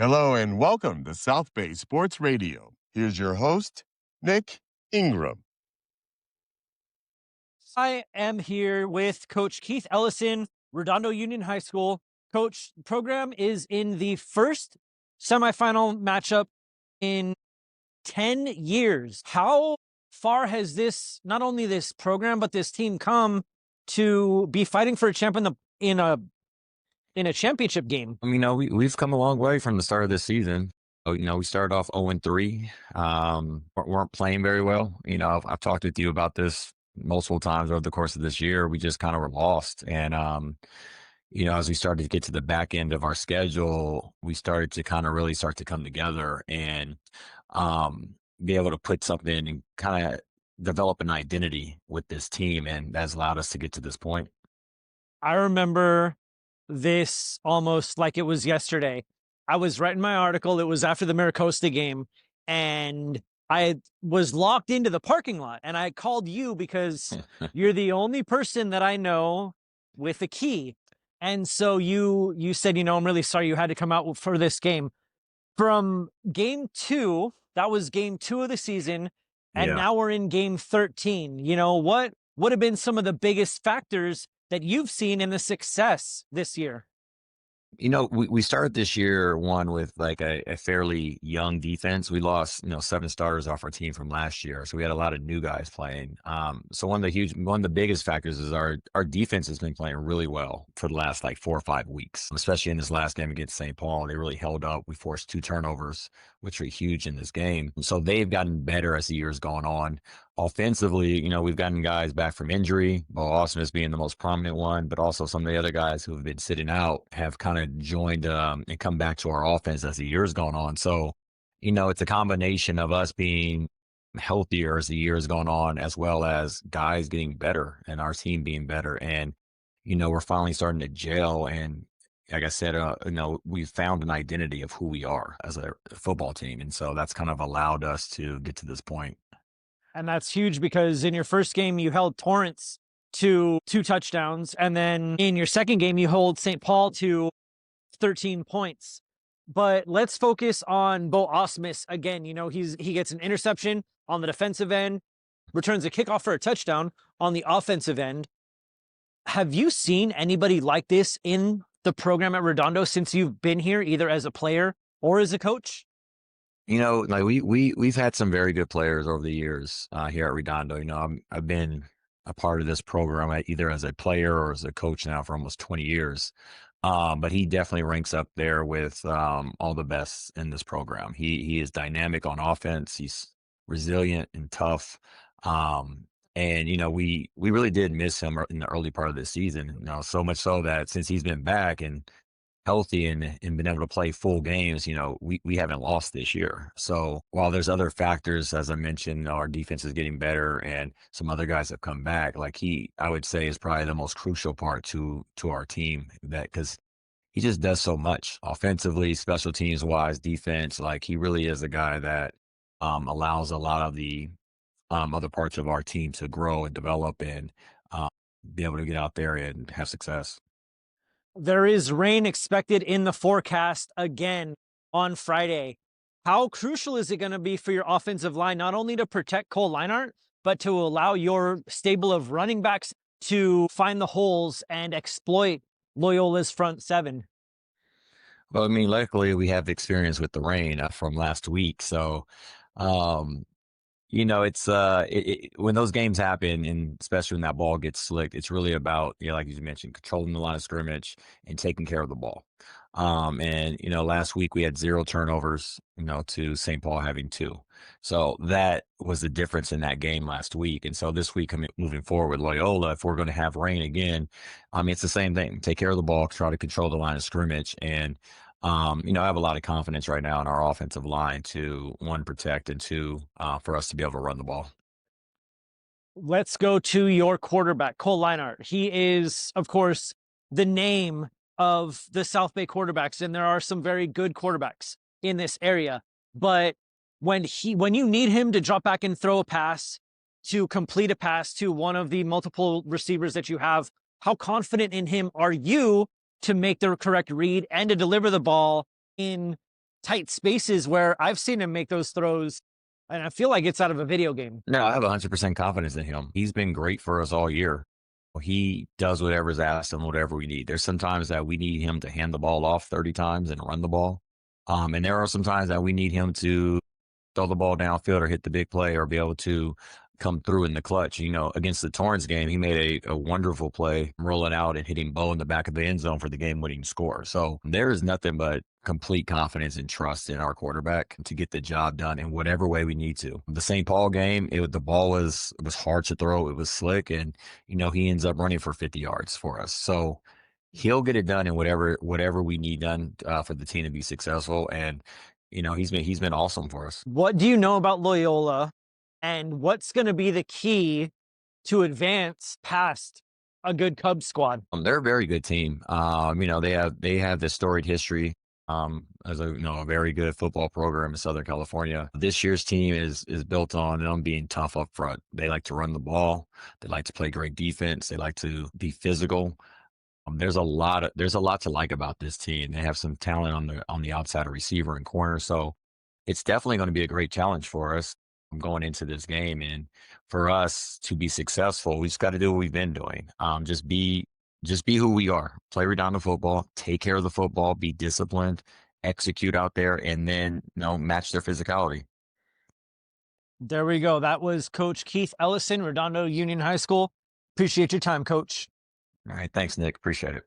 Hello and welcome to South Bay Sports Radio. Here's your host, Nick Ingram. I am here with Coach Keith Ellison, Redondo Union High School. Coach, program is in the first semifinal matchup in 10 years. How far has this, not only this program, but this team come to be fighting for a champ in a championship game? We've come a long way from the start of this season. We started off 0-3, weren't playing very well. I've talked with you about this multiple times over the course of this year. We just kind of were lost. And, as we started to get to the back end of our schedule, we started to kind of really start to come together and be able to put something and kind of develop an identity with this team. And that's allowed us to get to this point. I remember this almost like it was yesterday. I was writing my article. It was after the Maricosta game, and I was locked into the parking lot, and I called you because you're the only person that I know with a key. And so you said, I'm really sorry you had to come out for this game. From game 2, that was game 2 of the season, and now we're in game 13. What would have been some of the biggest factors that you've seen in the success this year? We started this year with like a fairly young defense. We lost, 7 starters off our team from last year. So we had a lot of new guys playing. So one of the biggest factors is our defense has been playing really well for the last 4 or 5 weeks, especially in this last game against St. Paul. They really held up. We forced 2 turnovers, which were huge in this game. So they've gotten better as the year's gone on. Offensively, we've gotten guys back from injury, Bo Ausmus being the most prominent one, but also some of the other guys who have been sitting out have kind of joined and come back to our offense as the year's gone on. So, it's a combination of us being healthier as the year has gone on, as well as guys getting better and our team being better. And, we're finally starting to gel. And like I said, we've found an identity of who we are as a football team. And so that's kind of allowed us to get to this point. And that's huge because in your first game, you held Torrance to 2 touchdowns. And then in your second game, you hold St. Paul to 13 points. But let's focus on Bo Ausmus again. He gets an interception on the defensive end, returns a kickoff for a touchdown on the offensive end. Have you seen anybody like this in the program at Redondo since you've been here, either as a player or as a coach? We've had some very good players over the years here at Redondo. I've been a part of this program either as a player or as a coach now for almost 20 years. But he definitely ranks up there with all the best in this program. He is dynamic on offense. He's resilient and tough. And we really did miss him in the early part of the season. So much so that since he's been back and healthy and been able to play full games, we haven't lost this year. So while there's other factors, as I mentioned, our defense is getting better and some other guys have come back, I would say is probably the most crucial part to our team, because he just does so much offensively, special teams wise, defense. He really is a guy that allows a lot of the other parts of our team to grow and develop and be able to get out there and have success. There is rain expected in the forecast again on Friday. How crucial is it going to be for your offensive line, not only to protect Cole Leinart, but to allow your stable of running backs to find the holes and exploit Loyola's front 7? Well, luckily we have experience with the rain from last week. So, it's when those games happen, and especially when that ball gets slicked, it's really about, like you mentioned, controlling the line of scrimmage and taking care of the ball. Last week we had 0 turnovers, to St. Paul having 2. So that was the difference in that game last week. And so this week, moving forward with Loyola, if we're going to have rain again, it's the same thing. Take care of the ball, try to control the line of scrimmage. And I have a lot of confidence right now in our offensive line to, 1, protect, and 2, for us to be able to run the ball. Let's go to your quarterback, Cole Leinart. He is, of course, the name of the South Bay quarterbacks, and there are some very good quarterbacks in this area. But when you need him to drop back and throw a pass, to complete a pass to one of the multiple receivers that you have, how confident in him are you to make the correct read and to deliver the ball in tight spaces where I've seen him make those throws, and I feel like it's out of a video game. No, I have 100% confidence in him. He's been great for us all year. He does whatever's asked and whatever we need. There's some times that we need him to hand the ball off 30 times and run the ball. And there are some times that we need him to throw the ball downfield or hit the big play or be able to come through in the clutch. Against the Torrance game, he made a wonderful play rolling out and hitting Bo in the back of the end zone for the game-winning score. So there is nothing but complete confidence and trust in our quarterback to get the job done in whatever way we need to. The St. Paul game, the ball was hard to throw. It was slick, and he ends up running for 50 yards for us. So he'll get it done in whatever we need done for the team to be successful. And he's been awesome for us. What do you know about Loyola, and what's going to be the key to advance past a good Cubs squad? They're a very good team. They have this storied history as a very good football program in Southern California. This year's team is built on them being tough up front. They like to run the ball. They like to play great defense. They like to be physical. There's a lot to like about this team. They have some talent on the outside of receiver and corner. So it's definitely going to be a great challenge for us going into this game. And for us to be successful, we just got to do what we've been doing. Just be who we are. Play Redondo football, take care of the football, be disciplined, execute out there, and then match their physicality. There we go. That was Coach Keith Ellison, Redondo Union High School. Appreciate your time, Coach. All right. Thanks, Nick. Appreciate it.